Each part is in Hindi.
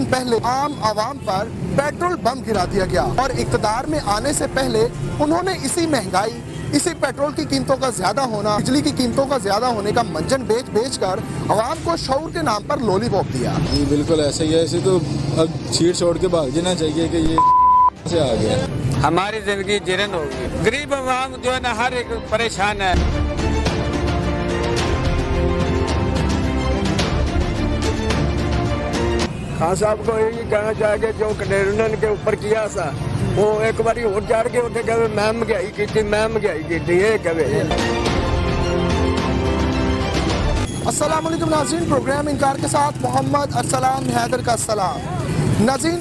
दिन पहले आम आवाम पर पेट्रोल बम गिरा दिया गया और इक़्तिदार में आने से पहले उन्होंने इसी महंगाई, इसी पेट्रोल की कीमतों का ज्यादा होना, बिजली की कीमतों का ज्यादा होने का मंजन बेच कर आवाम को शऊर के नाम पर लॉलीपॉप दिया। जी बिल्कुल ऐसे ही है। ऐसे तो अब छीड़ छोड़ के भाग जाना चाहिए कि ये से आ गया। हमारी जिंदगी जीर्ण होगी। गरीब आवाम जो है ना हर एक परेशान है। खान साहब को यही कहना चाहिए जो कंटेनर के ऊपर किया था वो एक बार और चढ़ के उठे कहे मैं महंगाई की ये कहे। अस्सलाम वालेकुम नाज़रीन, प्रोग्राम इनकार के साथ मोहम्मद अरसलान हैदर का सलाम। नाज़रीन,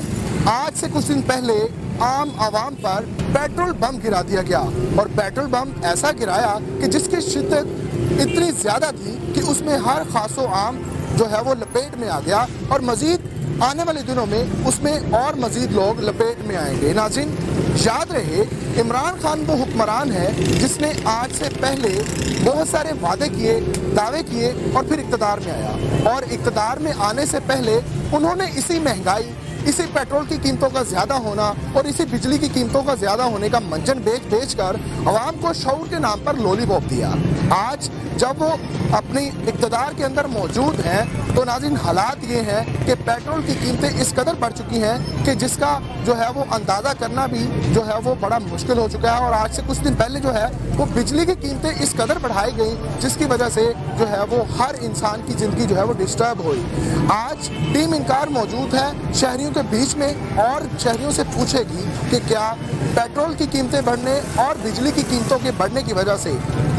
आज से कुछ दिन पहले आम आवाम पर पेट्रोल बम गिरा दिया गया और पेट्रोल बम ऐसा गिराया कि जिसकी शिद्दत इतनी ज़्यादा थी कि उसमें हर खासो आम जो है वो लपेट में आ गया और मज़ीद आने वाले दिनों में उसमें और मज़ीद लोग लपेट में आएंगे। नाज़रीन, याद रहे इमरान खान वो हुक्मरान है जिसने आज से पहले बहुत सारे वादे किए, दावे किए और फिर इक़्तिदार में आया और इक़्तिदार में आने से पहले उन्होंने इसी महंगाई, इसी पेट्रोल की कीमतों का ज़्यादा होना और इसी बिजली की कीमतों का ज़्यादा होने का मंजन बेच कर आवाम को शऊर के नाम पर लॉलीपॉप दिया। आज जब वो अपनी इक़्तिदार के अंदर मौजूद हैं तो नाज़रीन हालात ये हैं कि पेट्रोल की कीमतें इस कदर बढ़ चुकी हैं कि जिसका जो है वो अंदाज़ा करना भी जो है वो बड़ा मुश्किल हो चुका है। और आज से कुछ दिन पहले जो है वो बिजली की कीमतें इस कदर बढ़ाई गई जिसकी वजह से जो है वो हर इंसान की ज़िंदगी जो है वो डिस्टर्ब हुई। आज टीम इनकार मौजूद है शहरियों के बीच में और शहरियों से पूछेगी कि क्या पेट्रोल की कीमतें बढ़ने और बिजली की कीमतों के बढ़ने की वजह से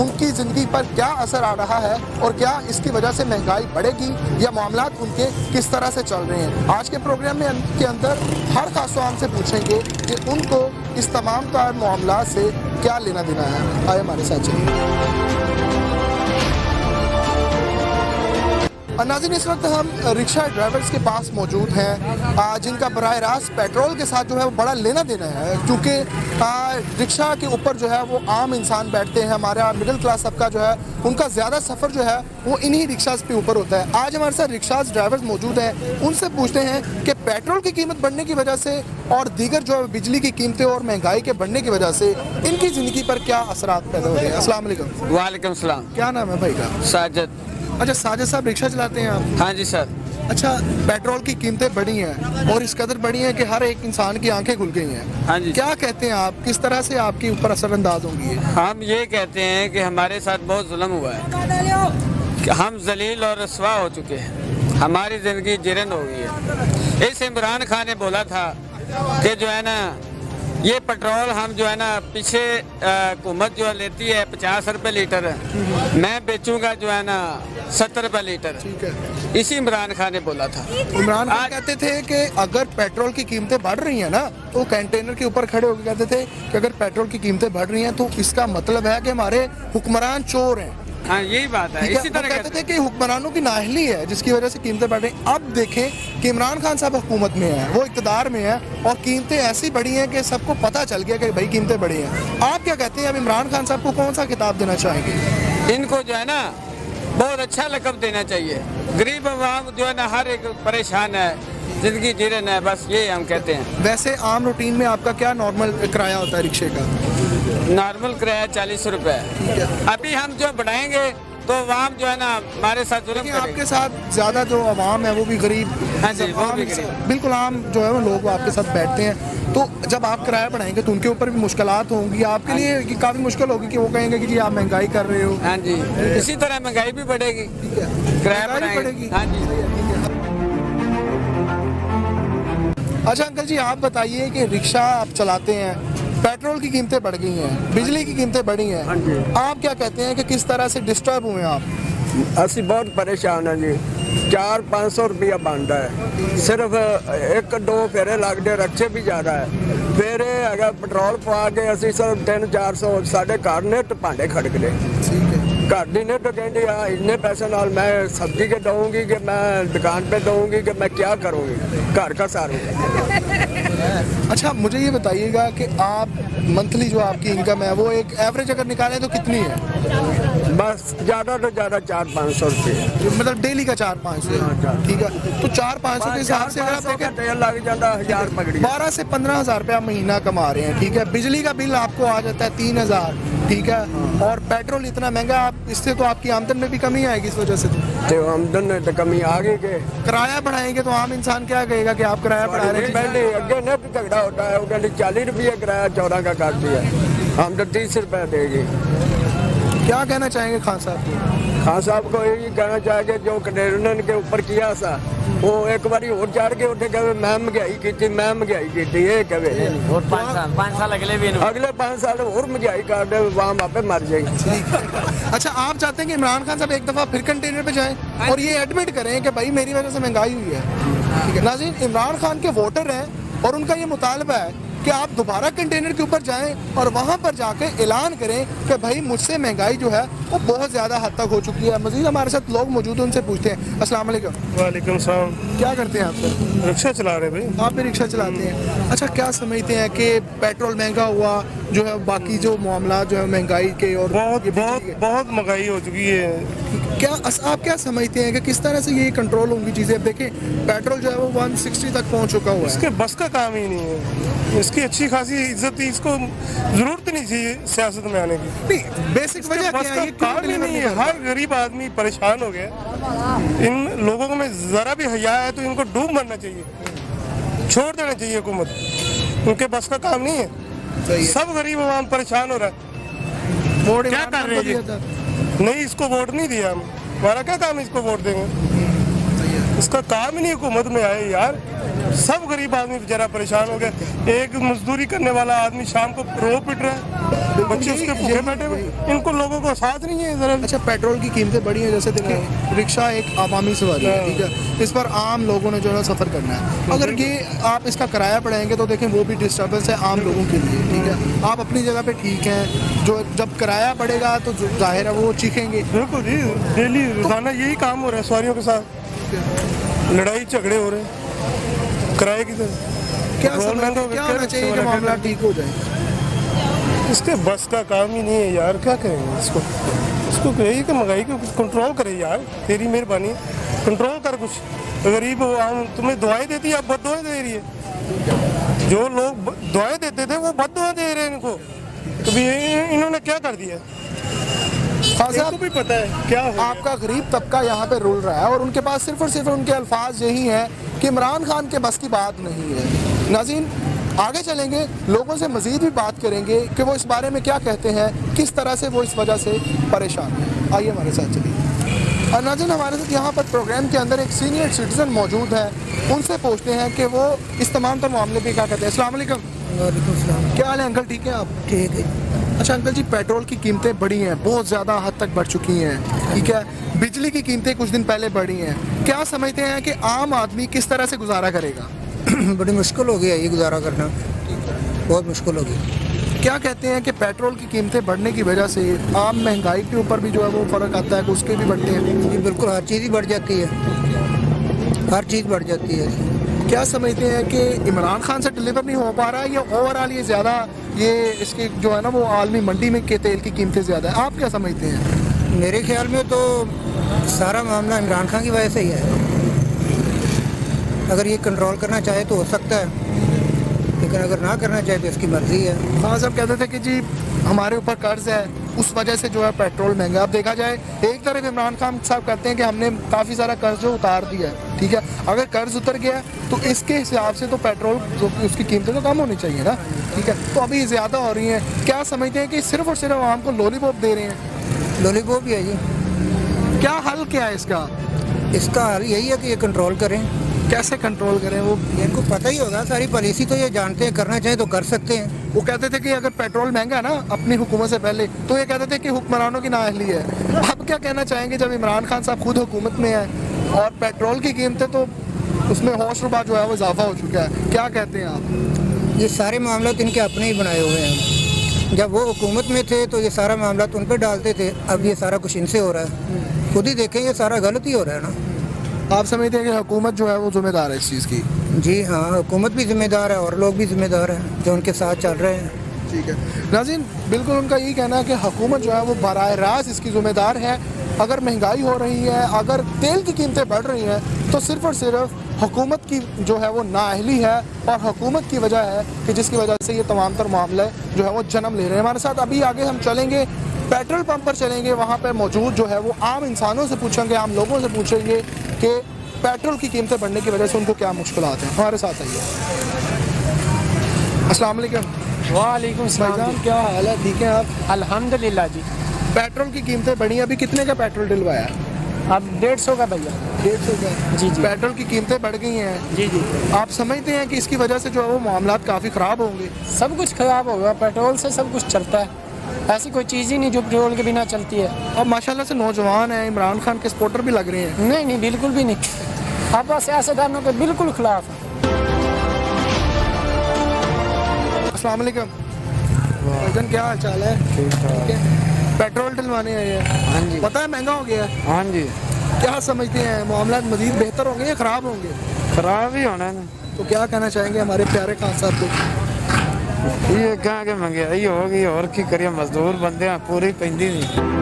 उनकी ज़िंदगी पर क्या असर आ रहा है और क्या इसकी वजह से महंगाई बढ़ेगी या मामलात उनके किस तरह से चल रहे हैं। आज के प्रोग्राम में के अंदर हर खास आम से पूछेंगे कि उनको इस तमाम तार मामलात से क्या लेना देना है। आए हमारे साथ चलिए। नाज़रीन, इस वक्त हम रिक्शा ड्राइवर्स के पास मौजूद हैं जिनका बराह रास्त पेट्रोल के साथ जो है वो बड़ा लेना देना है क्योंकि रिक्शा के ऊपर जो है वो आम इंसान बैठते हैं। हमारा मिडिल क्लास सबका जो है उनका ज़्यादा सफ़र जो है वो इन्हीं रिक्शास पे ऊपर होता है। आज हमारे साथ रिक्शास ड्राइवर्स मौजूद हैं, उनसे पूछते हैं कि पेट्रोल की कीमत बढ़ने की वजह से और दीगर जो है बिजली की कीमतें और महंगाई के बढ़ने की वजह से इनकी ज़िंदगी पर क्या असरात पैदा हो रहे हैं। अस्सलाम वालेकुम। वालेकुम सलाम। क्या नाम है भाई का? साजिद। अच्छा साजिद साहब, रिक्शा चलाते हैं आप? हाँ जी सर। अच्छा, पेट्रोल की कीमतें बढ़ी हैं और इस कदर बढ़ी हैं कि हर एक इंसान की आंखें खुल गई हैं। हाँ जी। क्या कहते हैं आप, किस तरह से आपके ऊपर असरअंदाज होंगी ये? हम ये कहते हैं कि हमारे साथ बहुत जुल्म हुआ है कि हम जलील और रसवा हो चुके हैं। हमारी ज़िंदगी जीर्ण हो गई है। इस इमरान खान ने बोला था कि जो है ना ये पेट्रोल हम जो है ना पीछे हुकूमत जो लेती है 50 रुपए लीटर, मैं बेचूंगा जो है ना 70 रुपए लीटर। ठीक है। इसी इमरान खान ने बोला था। इमरान खान कहते थे कि अगर पेट्रोल की कीमतें बढ़ रही हैं ना तो कंटेनर के ऊपर खड़े होकर कहते थे कि अगर पेट्रोल की कीमतें बढ़ रही हैं तो इसका मतलब है कि हमारे हुक्मरान चोर हैं। हाँ यही बात है। इसी तरह कहते थे कि हुक्मरानों की नाअहली है जिसकी वजह से कीमतें बढ़ रही। अब देखें कि इमरान खान साहब हुकूमत में है, वो इक़्तिदार में है और कीमतें ऐसी बढ़ी हैं कि सबको पता चल गया कि भाई कीमतें बढ़ी हैं। आप क्या कहते हैं, अब इमरान खान साहब को कौन सा खिताब देना चाहेंगे? इनको जो है ना बहुत अच्छा लक़ब देना चाहिए। गरीब आवाम जो है ना हर एक परेशान है, ज़िंदगी जीर्ण है, बस ये हम कहते हैं। वैसे आम रूटीन में आपका क्या नॉर्मल किराया होता है रिक्शे का? नॉर्मल किराया 40 रुपए है। अभी हम जो बढ़ाएंगे तो आवाम जो है ना हमारे साथ जुल्म करेगी। आपके साथ ज़्यादा जो आवाम है वो भी गरीब, हाँ जी, वो भी गरीब। बिल्कुल आम जो है वो लोग आपके साथ बैठते हैं। तो जब आप किराया बढ़ाएंगे तो उनके ऊपर भी मुश्किलात होंगी, आपके लिए काफ़ी मुश्किल होगी कि वो कहेंगे कि जी आप महंगाई कर रहे हो। हाँ जी, इसी तरह महंगाई भी बढ़ेगी, किराया बढ़ेगी। हाँ जी। अच्छा अंकल जी, आप बताइए कि रिक्शा आप चलाते हैं, पेट्रोल की कीमतें बढ़ गई हैं, बिजली की कीमतें बढ़ी हैं, आप क्या कहते हैं कि किस तरह से डिस्टर्ब हुए आप? असी बहुत परेशान हैं जी। 400-500 रुपया बनता है, सिर्फ 1-2 फेरे लगते, रक्शे भी ज़्यादा है। फेरे अगर पेट्रोल पवा के असी सिर्फ 300-400 साढ़े घर नेट भांडे खड़कते। घर की नेट कहती इन्ने पैसे नाल मैं सब्जी के दूँगी कि मैं दुकान पे दूँगी कि मैं क्या करूँगी, घर का सारूँगी। अच्छा मुझे ये बताइएगा कि आप मंथली जो आपकी इनकम है वो एक एवरेज अगर निकालें तो कितनी है? बस ज़्यादा तो ज़्यादा 400-500 रुपये। मतलब डेली का 400-500, ठीक है। तो 400-500 के हिसाब से अगर आप देखें तेल लग जाता 1000 पकड़िए। 12 से 15,000 रुपया महीना कमा रहे हैं, ठीक है। बिजली का बिल आपको आ जाता है 3,000, ठीक है। और पेट्रोल इतना महंगा, आप इससे तो आपकी आमदन में भी कमी आएगी इस वजह से। तो आमदन में तो कमी आ गई के किराया बढ़ाएंगे तो आम इंसान क्या कहेगा कि आप किराया बढ़ा रहे हैं? पहले अगे न झगड़ा होता है, वो कहते 40 रुपये किराया 14 का कर दिया, हम तो 30 रुपये देगी। क्या कहना चाहेंगे खान साहब को? खान साहब को यही कहना चाहेंगे जो कंटेनर के ऊपर किया सा वो एक बारी और चढ़ के उठे कहे मैं महंगाई की, मैं महंगाई की, ये कहे और 5 साल अगले भी अगले 5 साल और महंगाई कर दे, वहाँ पे मर जाएगी। अच्छा आप चाहते हैं कि इमरान खान साहब एक दफ़ा फिर कंटेनर पे जाएं और ये एडमिट करें कि भाई मेरी वजह से महंगाई हुई है, ठीक है। नाज़रीन, इमरान खान के वोटर हैं और उनका ये मुतालबा है कि आप दोबारा कंटेनर के ऊपर जाएं और वहाँ पर जाके ऐलान करें कि भाई मुझसे महंगाई जो है वो बहुत ज़्यादा हद तक हो चुकी है। मज़ीद हमारे साथ लोग मौजूद हैं, उनसे पूछते हैं। अस्सलाम वालेकुम। वालेकुम सलाम। क्या करते हैं आप सर? रिक्शा चला रहे भाई। आप भी रिक्शा चलाते हैं। अच्छा क्या समझते हैं कि पेट्रोल महंगा हुआ जो है, बाकी जो मामला जो है महंगाई के और बहुत ये बिजली बहुत के, बहुत महंगाई हो चुकी है। क्या आप क्या समझते हैं कि किस तरह से ये कंट्रोल होंगी चीज़ें? अब देखें पेट्रोल जो है वो 160 तक पहुंच चुका हुआ है। इसके बस का काम ही नहीं है। इसकी अच्छी खासी इज्जत थी, इसको जरूरत नहीं थी सियासत में आने की। नहीं, बेसिक वजह बस क्या का है? ये काम ही नहीं है। हर गरीब आदमी परेशान हो गया। इन लोगों में जरा भी हया है तो इनको डूब मरना चाहिए, छोड़ देना चाहिए हुकूमत। उनके बस का काम नहीं है। सही है। सब गरीब आवाम परेशान हो रहा है। वोट क्या इमरान कर खान रहे को हैं दिया जी? था। नहीं, इसको वोट नहीं दिया हम। हमारा क्या काम है इसको वोट देंगे? इसका काम ही नहीं हुकूमत में आए यार। सब गरीब आदमी बेचारा परेशान हो गया। एक मजदूरी करने वाला आदमी शाम को रो पिट रहा है, बच्चे उसके भूखे बैठे हुए। इनको लोगों को साथ नहीं है जरा। अच्छा पेट्रोल की कीमतें बढ़ी हैं, जैसे देखें रिक्शा एक आवामी सवारी है, ठीक है। इस पर आम लोगों ने जो है सफ़र करना है। अगर ये आप इसका किराया बढ़ाएंगे तो देखें वो भी डिस्टर्बेंस है आम लोगों के लिए, ठीक है। आप अपनी जगह पे ठीक हैं, जो जब किराया बढ़ेगा तो जाहिर है वो चीखेंगे। बिल्कुल जी, डेली रोजाना यही काम हो रहा है सवारियों के साथ। लड़ाई झगड़े हो रहे हैं किराए की तरह। क्या पेट्रोल महंगा हो क्या गया, होना चाहिए कि मामला ठीक हो जाए? इसके बस का काम ही नहीं है यार। क्या करेंगे इसको कहिए कि महंगाई को कंट्रोल करे यार। तेरी मेहरबानी कंट्रोल कर कुछ। गरीब आम तुम्हें दुआएं देती है, अब बददुआएं दे रही है। जो लोग दुआएं देते थे वो बददुआएं दे रहे हैं इनको। तो भी इन्होंने क्या कर दिया? आपको भी पता है क्या हो। आपका गरीब तबका यहाँ पे रुल रहा है और उनके पास सिर्फ और सिर्फ उनके अल्फाज यही हैं कि इमरान खान के बस की बात नहीं है। नाज़रीन, आगे चलेंगे, लोगों से मज़ीद भी बात करेंगे कि वो इस बारे में क्या कहते हैं, किस तरह से वो इस वजह से परेशान हैं। आइए हमारे साथ चलिए। और नाज़रीन, हमारे साथ यहाँ पर प्रोग्राम के अंदर एक सीनियर सिटीज़न मौजूद है, उनसे पूछते हैं कि वो इस तमाम तर मामले पर क्या कहते हैं। अस्सलाम वालेकुम। क्या हाल है अंकल, ठीक है आप? ठीक है। अच्छा अंकल जी, पेट्रोल की कीमतें बढ़ी हैं, बहुत ज़्यादा हद तक बढ़ चुकी हैं, ठीक है। बिजली की कीमतें कुछ दिन पहले बढ़ी हैं। क्या समझते हैं कि आम आदमी किस तरह से गुजारा करेगा? बड़ी मुश्किल हो गया ये गुजारा करना, बहुत मुश्किल हो गई। क्या कहते हैं कि पेट्रोल की कीमतें बढ़ने की वजह से आम महंगाई के ऊपर भी जो है वो फ़र्क आता है कि उसके भी बढ़ते हैं? ये बिल्कुल हर चीज़ ही बढ़ जाती है, हर चीज़ बढ़ जाती है। क्या समझते हैं कि इमरान खान से डिलीवर नहीं हो पा रहा है या ओवरऑल ये ज़्यादा ये इसकी जो है ना वो आलमी मंडी में के तेल की कीमतें ज़्यादा है? आप क्या समझते हैं? मेरे ख्याल में तो सारा मामला इमरान खान की वजह से ही है। अगर ये कंट्रोल करना चाहे तो हो सकता है, लेकिन अगर ना करना चाहे तो इसकी मर्जी है। हाँ साहब कहते थे कि जी हमारे ऊपर कर्ज है, उस वजह से जो है पेट्रोल महंगा। अब देखा जाए एक तरफ इमरान खान साहब कहते हैं कि हमने काफ़ी सारा कर्ज जो उतार दिया है, ठीक है। अगर कर्ज उतर गया तो इसके हिसाब से तो पेट्रोल जो उसकी कीमतें तो कम होनी चाहिए ना, ठीक है। तो अभी ज़्यादा हो रही हैं। क्या समझते हैं कि सिर्फ और सिर्फ आवाम को लॉलीपॉप दे रहे हैं? लॉलीपॉप ही है जी। क्या हल क्या है इसका? इसका हल यही है कि ये कंट्रोल करें। कैसे कंट्रोल करें? वो इनको पता ही होगा, सारी पॉलिसी तो ये जानते हैं, करना चाहे तो कर सकते हैं। वो कहते थे कि अगर पेट्रोल महंगा ना अपनी हुकूमत से पहले तो ये कहते थे कि हुक्मरानों की नाअहली है। अब क्या कहना चाहेंगे जब इमरान खान साहब खुद हुकूमत में है और पेट्रोल की कीमतें तो उसमें होश रुबा जो है वो इजाफा हो चुका है, क्या कहते हैं आप? ये सारे मामला तो इनके अपने ही बनाए हुए हैं। जब वो हुकूमत में थे तो ये सारा मामला तो उन पर डालते थे, अब ये सारा कुछ इनसे हो रहा है। खुद ही देखें, ये सारा गलत ही हो रहा है ना। आप समझते हैं कि हुकूमत जो है वो जिम्मेदार है इस चीज़ की? जी हाँ, हुकूमत भी जिम्मेदार है और लोग भी जिम्मेदार हैं जो उनके साथ चल रहे हैं। ठीक है नाज़रीन, बिल्कुल उनका यही कहना है कि हुकूमत जो है वो बराह रास्त इसकी ज़िम्मेदार है। अगर महंगाई हो रही है, अगर तेल की कीमतें बढ़ रही हैं, तो सिर्फ़ और सिर्फ हुकूमत की जो है वो नाअहली है और हुकूमत की वजह है कि जिसकी वजह से ये तमाम तर मामले जो है वो जन्म ले रहे हैं। हमारे साथ अभी आगे हम चलेंगे, पेट्रोल पंप पर चलेंगे, वहाँ पर मौजूद जो है वो आम इंसानों से पूछेंगे, आम लोगों से पूछेंगे कि पेट्रोल की कीमतें बढ़ने की वजह से उनको क्या मुश्किलात हैं। हमारे साथ आइए। अस्सलाम वालेकुम। वालेकुम सलाम भाईजान क्या हाल है, ठीक है आप? अल्हम्दुलिल्लाह जी। पेट्रोल की कीमतें बढ़ी, अभी कितने का पेट्रोल डलवाया? अब 150 का भैया। 150 का। जी जी। पेट्रोल की कीमतें बढ़ गई हैं। जी जी। आप समझते हैं कि इसकी वजह से जो है वो मामलात काफ़ी ख़राब होंगे? सब कुछ खराब हो गया, पेट्रोल से सब कुछ चलता है, ऐसी कोई चीज़ ही नहीं जो पेट्रोल के बिना चलती है। अब माशाल्लाह से नौजवान हैं, इमरान खान के सपोर्टर भी लग रहे हैं। नहीं नहीं, बिल्कुल भी नहीं। आप सियासतदानों के बिल्कुल खिलाफ है। अस्सलाम वालेकुम भाईजान, क्या हाल चाल है? ठीक है। पेट्रोल डलवाने आए हैं। हाँ जी। पता है महंगा हो गया है, हाँ जी, क्या समझते हैं मामला मजीद बेहतर होंगे या ख़राब होंगे? खराब ही होना है ना। तो क्या कहना चाहेंगे हमारे प्यारे खान साहब को? ये क्या के महंगाई होगी और की करिए, मजदूर बंदे हैं, पूरी पैंदी नहीं।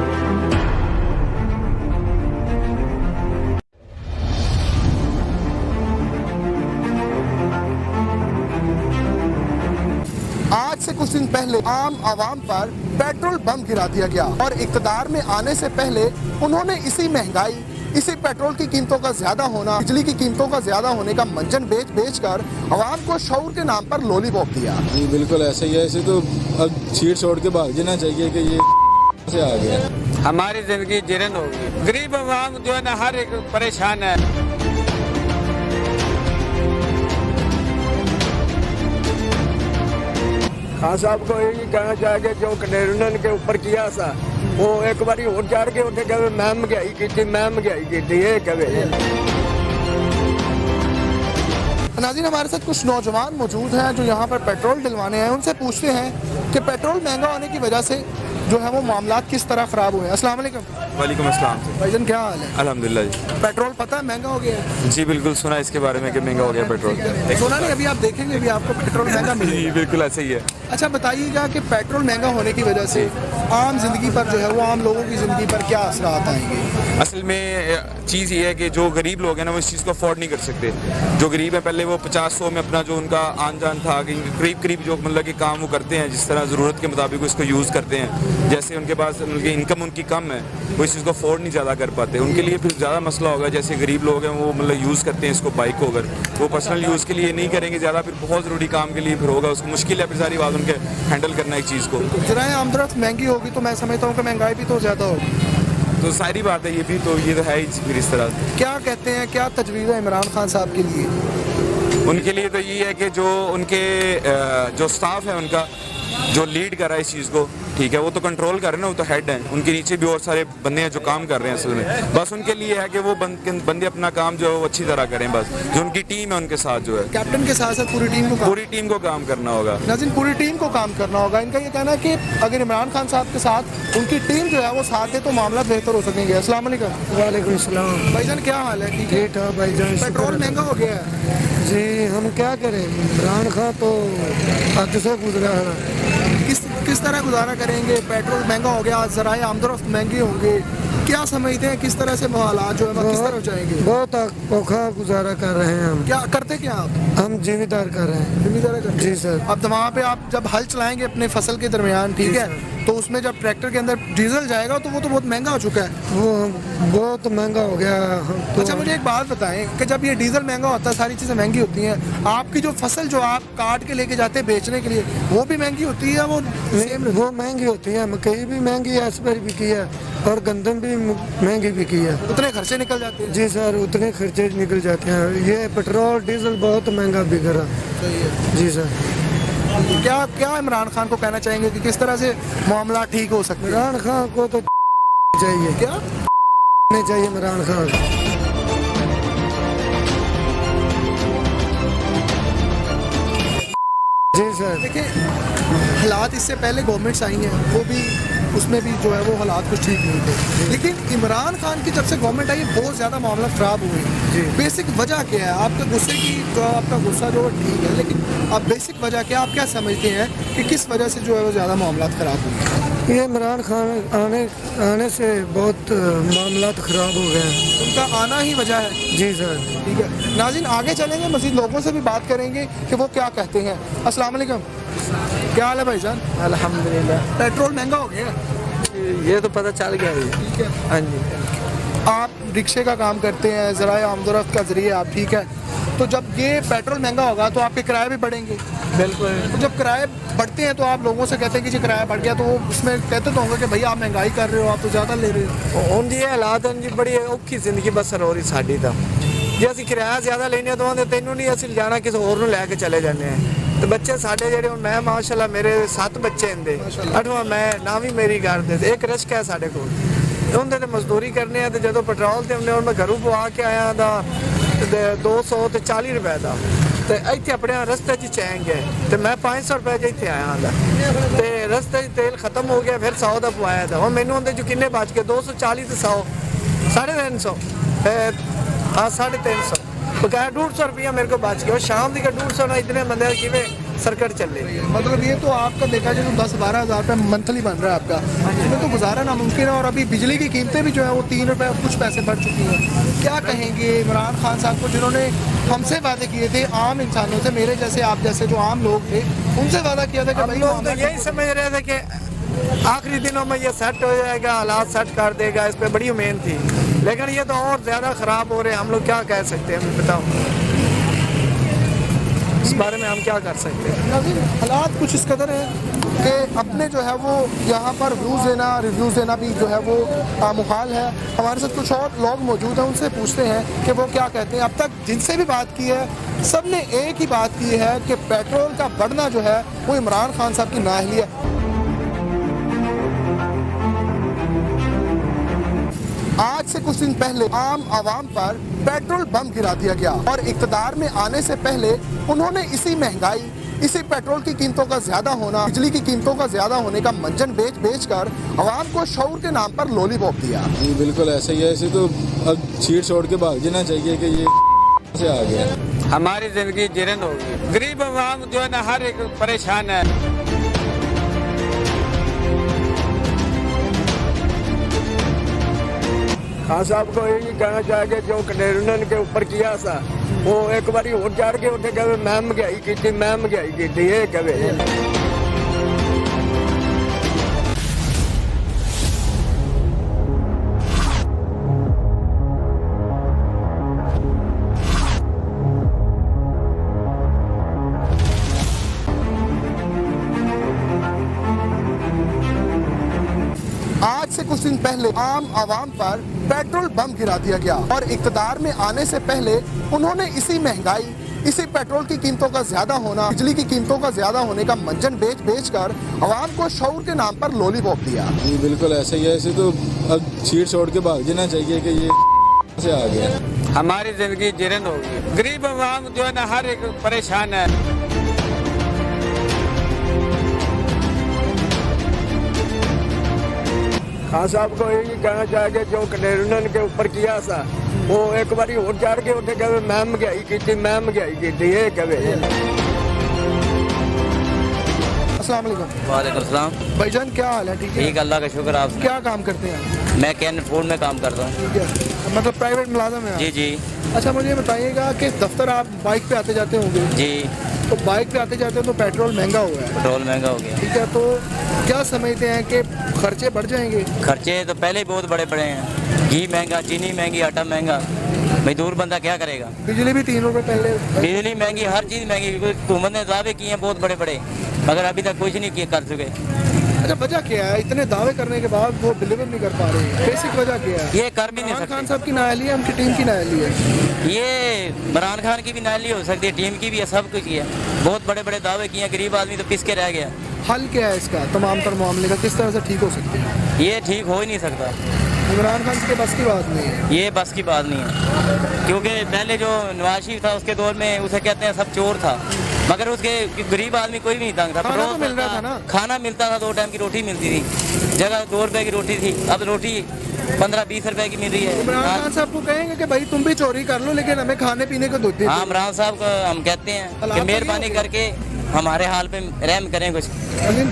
आज से कुछ दिन पहले आम आवाम पर पेट्रोल बम गिरा दिया गया और इक़्तिदार में आने से पहले उन्होंने इसी महंगाई, इसी पेट्रोल की कीमतों का ज्यादा होना, बिजली की कीमतों का ज्यादा होने का मंजन बेच कर आवाम को शऊर के नाम पर लॉलीपॉप दिया। जी बिल्कुल ऐसा ही है। ऐसे तो अब सीट छोड़ के भाग जाना चाहिए कि ये से आ गया। हमारी जिंदगी जीरन होगी, गरीब आवाम जो है ना हर एक परेशान है। खान साहब को यही कहना चाहेंगे जो कनेरन के ऊपर किया था वो एक बारी और चढ़ के उठे कहे मैं महंगाई की, मैं महंगाई की, ये कहे। नाज़रीन, हमारे साथ कुछ नौजवान मौजूद हैं जो यहाँ पर पेट्रोल डलवाने हैं। उनसे पूछते हैं कि पेट्रोल महंगा होने की वजह से जो है वो मामलात किस तरह ख़राब हुए हैं। अस्सलाम वालेकुम। वालेकुम अस्सलाम। भाईजान क्या हाल है? अल्हम्दुलिल्लाह जी। पेट्रोल पता है महंगा हो गया है? जी बिल्कुल सुना इसके बारे में कि महंगा हो गया पेट्रोल। सुना नहीं, अभी आप देखेंगे भी आपको पेट्रोल महंगा जी मिलेगा। बिल्कुल ऐसे ही है। अच्छा बताइएगा कि पेट्रोल महंगा होने की वजह से आम जिंदगी पर जो है वो आम लोगों की ज़िंदगी पर क्या असरात आएंगे? असल में चीज़ ये है कि जो गरीब लोग हैं ना वो इस चीज़ को अफोर्ड नहीं कर सकते। जो गरीब है पहले वो 50-100 में अपना जो उनका आन जान था कि करीब जो मतलब कि काम वो करते हैं, जिस तरह ज़रूरत के मुताबिक उसको यूज़ करते हैं। जैसे उनके पास इनकम उनकी कम है, वो इस चीज़ को अफोर्ड नहीं ज़्यादा कर पाते। उनके लिए फिर ज़्यादा मसला होगा। जैसे गरीब लोग हैं वो मतलब यूज़ करते हैं इसको, बाइक को अगर वो पर्सनल यूज़ के लिए नहीं करेंगे ज़्यादा, फिर बहुत ज़रूरी काम के लिए फिर होगा, उसको मुश्किल है फिर सारी बात उनके हैंडल करना एक चीज़ को। ज़राए आमदरफ्त महंगी होगी तो मैं समझता हूँ कि महंगाई भी तो ज़्यादा होगी। तो सारी बात है, ये भी तो ये तो है ही फिर इस तरह। क्या कहते हैं, क्या तजवीज़ है इमरान खान साहब के लिए? उनके लिए तो ये है कि जो उनके जो स्टाफ है उनका जो लीड कर रहा है इस चीज़ को, ठीक है, वो तो कंट्रोल कर रहे हैं ना, वो तो हेड हैं। उनके नीचे भी और सारे बंदे हैं जो काम कर रहे हैं। असल में बस उनके लिए है कि वो बंदे अपना काम जो है वो अच्छी तरह करें। बस जो उनकी टीम है उनके साथ जो है, कैप्टन के साथ साथ पूरी टीम को काम करना होगा। नाज़रीन, पूरी टीम को काम करना होगा। इनका ये कहना है कि अगर इमरान खान साहब के साथ उनकी टीम जो है वो साथ दे तो मामला बेहतर हो सकेंगे। अस्सलाम वालेकुम। वालेकुम सलाम। भाईजान क्या हाल है? ठीक है। ठीक है भाईजान। पेट्रोल महंगा हो गया है जी, हम क्या करें, इमरान खान तो हद से गुजरा है। किस तरह गुजारा करेंगे? पेट्रोल महंगा हो गया, ज़राए आमदरफ्त महंगे होंगे, क्या समझते हैं किस तरह से हालात जो है वो किस तरह हो जाएंगे? बहुत औखा गुजारा कर रहे हैं हम। क्या करते क्या आप? हम जिम्मेदार कर रहे हैं। जिम्मेदारी करते जी हैं। सर। अब तो वहाँ पे आप जब हल चलाएंगे अपने फसल के दरमियान, ठीक है, तो उसमें जब ट्रैक्टर के अंदर डीजल जाएगा तो वो तो बहुत महंगा हो चुका है। वो बहुत महंगा हो गया तो। अच्छा मुझे एक बात बताएं कि जब ये डीजल महंगा होता है, सारी चीज़ें महंगी होती हैं, आपकी जो फसल जो आप काट के लेके जाते हैं बेचने के लिए वो भी महंगी होती है? वो महंगी होती है, मकई भी महंगी है, स्प्रे भी की है और गंदम भी महंगी भी की है। उतने खर्चे निकल जाते हैं? जी सर, उतने खर्चे निकल जाते हैं। ये पेट्रोल डीजल बहुत महंगा बिक रहा। जी सर। क्या क्या इमरान खान को कहना चाहेंगे कि किस तरह से मामला ठीक हो सकते हैं? इमरान खान को तो चाहिए, क्या नहीं चाहिए इमरान खान। जी सर। देखिए हालात इससे पहले गवर्नमेंट्स आई हैं, वो भी उसमें भी जो है वो हालात कुछ ठीक नहीं थे, लेकिन इमरान खान की जब से गवर्नमेंट आई बहुत ज़्यादा मामला ख़राब हुए हैं। बेसिक वजह क्या है आपके गुस्से की? जो आपका गुस्सा जो ठीक है, लेकिन आप बेसिक वजह क्या, आप क्या समझते हैं कि किस वजह से जो है वो ज़्यादा मामला ख़राब हुए हैं? ये इमरान खान आने से बहुत मामला ख़राब हो गए हैं। उनका आना ही वजह है। जी सर। ठीक है नाज़रीन, आगे चलेंगे, मज़ीद लोगों से भी बात करेंगे कि वो क्या कहते हैं। अस्सलाम वालेकुम, क्या हाल है भाईजान? अल्हम्दुलिल्लाह। पेट्रोल महंगा हो गया? ये तो पता चल गया है। ठीक है, हाँ जी। आप रिक्शे का काम करते हैं, ज़राए आमदोरफ्त का ज़रिए आप, ठीक है, तो जब ये पेट्रोल महंगा होगा तो आपके किराए भी बढ़ेंगे। बिल्कुल। तो जब किराए बढ़ते हैं तो आप लोगों से कहते हैं कि जी किराया बढ़ गया, तो वो उसमें कहते तो होंगे कि भैया आप महंगाई कर रहे हो, आप तो ज़्यादा ले रहे हो। ਹੁਣ ਜੀ ਇਹ ਹਾਲਾਤ ਹਨ ਜੀ, ਬੜੀ ਔਖੀ ਜ਼ਿੰਦਗੀ ਬਸਰ ਹੋ ਰਹੀ ਸਾਡੀ ਤਾਂ। ਜੇ ਅਸੀਂ ਕਿਰਾਇਆ ਜ਼ਿਆਦਾ ਲੈਣੇ ਤਾਂ ਉਹਦੇ ਤੈਨੂੰ ਨਹੀਂ, ਅਸੀਂ ਜਾਣਾ ਕਿਸੇ ਹੋਰ ਨੂੰ ਲੈ ਕੇ ਚਲੇ ਜਾਂਦੇ ਆ। ਤੇ ਬੱਚੇ ਸਾਡੇ ਜਿਹੜੇ ਹੁਣ ਮੈਂ ਮਾਸ਼ਾਅੱਲਾ ਮੇਰੇ 7 ਬੱਚੇ ਹੁੰਦੇ, 8ਵਾਂ ਮੈਂ ਨਾ ਵੀ ਮੇਰੀ ਘਰ ਦੇ ਤੇ ਇੱਕ ਰਿਸ਼ਕਾ ਹੈ ਸਾਡੇ ਕੋਲ, ਉਹਦੇ ਤੇ ਮਜ਼ਦੂਰੀ ਕਰਨੇ ਆ। ਤੇ ਜਦੋਂ ਪੈਟਰੋਲ ਤੇ ਹੁੰਦੇ ਹੁਣ ਮੈਂ ਘਰੋਂ ਪਵਾ ਕੇ ਆਇਆ ਦਾ 200 ਤੇ 40 ਰੁਪਏ ਦਾ, ਤੇ ਇੱਥੇ ਆਪਣੇ ਰਸਤੇ 'ਚ ਚੈਨ ਗਏ ਤੇ ਮੈਂ 500 ਰੁਪਏ 'ਚ ਇੱਥੇ ਆਇਆ ਦਾ, ਤੇ ਰਸਤੇ 'ਚ ਤੇਲ ਖਤਮ ਹੋ ਗਿਆ, ਫਿਰ 100 ਦਾ ਪਵਾਇਆ ਦਾ। ਹੁਣ ਮੈਨੂੰ ਉਹਦੇ 'ਚ ਕਿੰਨੇ ਬਚ ਗਏ? 240 ਤੇ 100 350, हाँ 350 बकाया 150 रुपया मेरे को बच गया। और शाम की 150 ना इतने बंदे किमें सर्कट चल रही है। मतलब ये तो आपका देखा जाए तो 10-12 हज़ार रुपये मंथली बन रहा है आपका, इसमें तो गुजारा नामुमकिन है। और अभी बिजली की कीमतें भी जो है वो 3 रुपये कुछ पैसे बढ़ चुकी हैं। क्या कहेंगे इमरान खान साहब को, जिन्होंने हमसे वादे किए थे, आम इंसानों से, मेरे जैसे आप जैसे जो आम लोग थे, उनसे वादा किया था कि हम भाई लोग तो यही समझ रहे थे कि आखिरी दिनों में ये सेट हो जाएगा, हालात सेट कर देगा, इस पर बड़ी उम्मीद थी, लेकिन ये तो और ज़्यादा ख़राब हो रहे हैं। हम लोग क्या कह सकते हैं, बताओ इस बारे में हम क्या कर सकते हैं? हालात कुछ इस कदर है कि अपने जो है वो यहाँ पर रिव्यूज़ देना भी जो है वो मुहाल है। हमारे साथ कुछ और लोग मौजूद हैं, उनसे पूछते हैं कि वो क्या कहते हैं। अब तक जिनसे भी बात की है सब ने एक ही बात की है कि पेट्रोल का बढ़ना जो है वो इमरान खान साहब की नाअहली है। आज से कुछ दिन पहले आम आवाम पर पेट्रोल बम गिरा दिया गया और इक़्तिदार में आने से पहले उन्होंने इसी महंगाई, इसी पेट्रोल की कीमतों का ज्यादा होना, बिजली की कीमतों का ज्यादा होने का मंजन बेच कर आवाम को शऊर के नाम पर लॉलीपॉप दिया। जी बिल्कुल ऐसा ही है। ऐसे तो अब छीड़ छोड़ के भाग जाना चाहिए कि ये से आ गया। हमारी ज़िंदगी जिरन हो गई, गरीब आवाम जो है ना हर एक परेशान है। खान साहब को यही कहना चाहिए जो कंटेनर के ऊपर किया था वो एक बार और चढ़ के उठे कहे मैं महंगाई की ये कहे। आज से कुछ दिन पहले आम आवाम पर पेट्रोल बम गिरा दिया गया और इक़्तिदार में आने से पहले उन्होंने इसी महंगाई, इसी पेट्रोल की कीमतों का ज्यादा होना, बिजली की कीमतों का ज्यादा होने का मंजन बेच कर आवाम को शऊर के नाम पर लॉलीपॉप दिया। जी बिल्कुल ऐसा ही है। ऐसे तो अब छीड़ छोड़ के भाग जाना चाहिए कि ये से आ गया। हमारी ज़िंदगी जिरन हो गई, गरीब आवाम जो है ना हर एक परेशान है। खान साहब को यही कहना चाहिए जो कंटेनर के ऊपर किया था वो एक बार और चढ़ के उठे कहे मैं महंगाई की ये कहे। अस्सलाम वालेकुम। वालेकुम सलाम। भाईजान क्या हाल है? ठीक है, ठीक, अल्लाह का शुक्र। आप क्या काम करते हैं? मैं कैन फूड में काम करता हूँ। ठीक है, मतलब प्राइवेट मुलाजम है आप? जी जी अच्छा मुझे बताइएगा कि दफ्तर आप बाइक पे आते जाते होंगे, जी। तो बाइक पे आते जाते हो तो पेट्रोल महंगा हुआ है, पेट्रोल महंगा हो गया। ठीक है, तो क्या समझते हैं कि खर्चे बढ़ जाएंगे? खर्चे तो पहले ही बहुत बड़े बड़े हैं, घी महंगा, चीनी महंगी, आटा महंगा, मजदूर बंदा क्या करेगा। बिजली भी 3 रुपए पहले, बिजली महंगी, हर चीज़ महंगी। हुकूमत ने दावे किए हैं बहुत बड़े बड़े, मगर अभी तक कुछ नहीं किए कर चुके। अच्छा वजह क्या है? इतने दावे करने के बाद वो डिलीवर नहीं कर पा रहे हैं, बेसिक वजह क्या है? ये कर भी नहीं इमरान खान सकते। साहब की नाअहली है, उनकी टीम की नाअहली है। ये इमरान खान की भी नाली हो सकती है, टीम की भी है, सब कुछ है। बहुत बड़े बड़े दावे किए हैं, गरीब आदमी तो पिस के रह गया। हल क्या है इसका, तमाम तर मामले का किस तरह से ठीक हो सकते हैं? ये ठीक हो ही नहीं सकता, इमरान खान के बस की बात नहीं है। ये बस की बात नहीं है, क्योंकि पहले जो नवाज शरीफ था उसके दौर में उसे कहते हैं सब चोर था, मगर उसके गरीब आदमी कोई भी नहीं तंग था। खाना पेट्रोल तो मिल रहा था ना? खाना मिलता था, 2 टाइम की रोटी मिलती थी, जगह 2 रुपए की रोटी थी, अब रोटी 15-20 रुपए की मिल रही है। इमरान खान साहब को कहेंगे कि भाई तुम भी चोरी कर लो लेकिन हमें खाने पीने को दो। हाँ, इमरान साहब को हम कहते हैं हालात कि तो ये मेहरबानी हो गए। करके हमारे हाल पे रहम करें, कुछ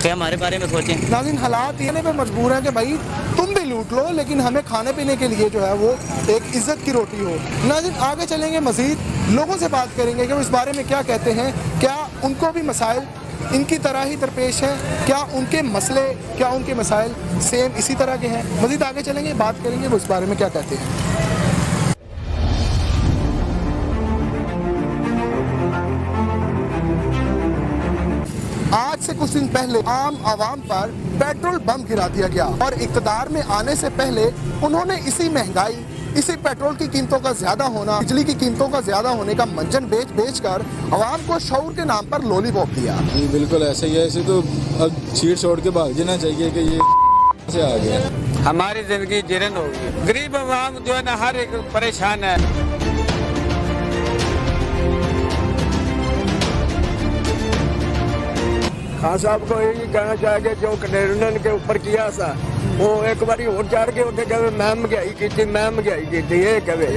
कि हमारे बारे में सोचें। नाज़रीन, हालात ये पे मजबूर हैं कि भाई तुम भी लूट लो लेकिन हमें खाने पीने के लिए जो है वो एक इज्जत की रोटी हो। नाज़रीन, आगे चलेंगे, मजीद लोगों से बात करेंगे कि वो इस बारे में क्या कहते हैं, क्या उनको भी मसाइल इनकी तरह ही दरपेश हैं, क्या उनके मसले, क्या उनके मसाइल सेम इसी तरह के हैं। मजीद आगे चलेंगे, बात करेंगे वो इस बारे में क्या कहते हैं। आज से कुछ दिन पहले आम आवाम पर पेट्रोल बम गिरा दिया गया और इक़्तिदार में आने से पहले उन्होंने इसी महंगाई, इसी पेट्रोल की कीमतों का ज्यादा होना, बिजली की कीमतों का ज्यादा होने का मंजन बेच कर आवाम को शऊर के नाम पर लॉलीपॉप दिया। जी बिल्कुल ऐसे ही है। ऐसे तो अब छीड़ छोड़ के भाग जाना चाहिए कि ये से आ गया। हमारी जिंदगी जीरन हो गई। गरीब आवाम जो है ना हर एक परेशान है। खान साहब को यही कहना चाहेंगे जो कंटेनर के ऊपर किया था वो एक बारी और चढ़ के उठे कहे मैं महंगाई की थी, मैं महंगाई की थी, ये कहे।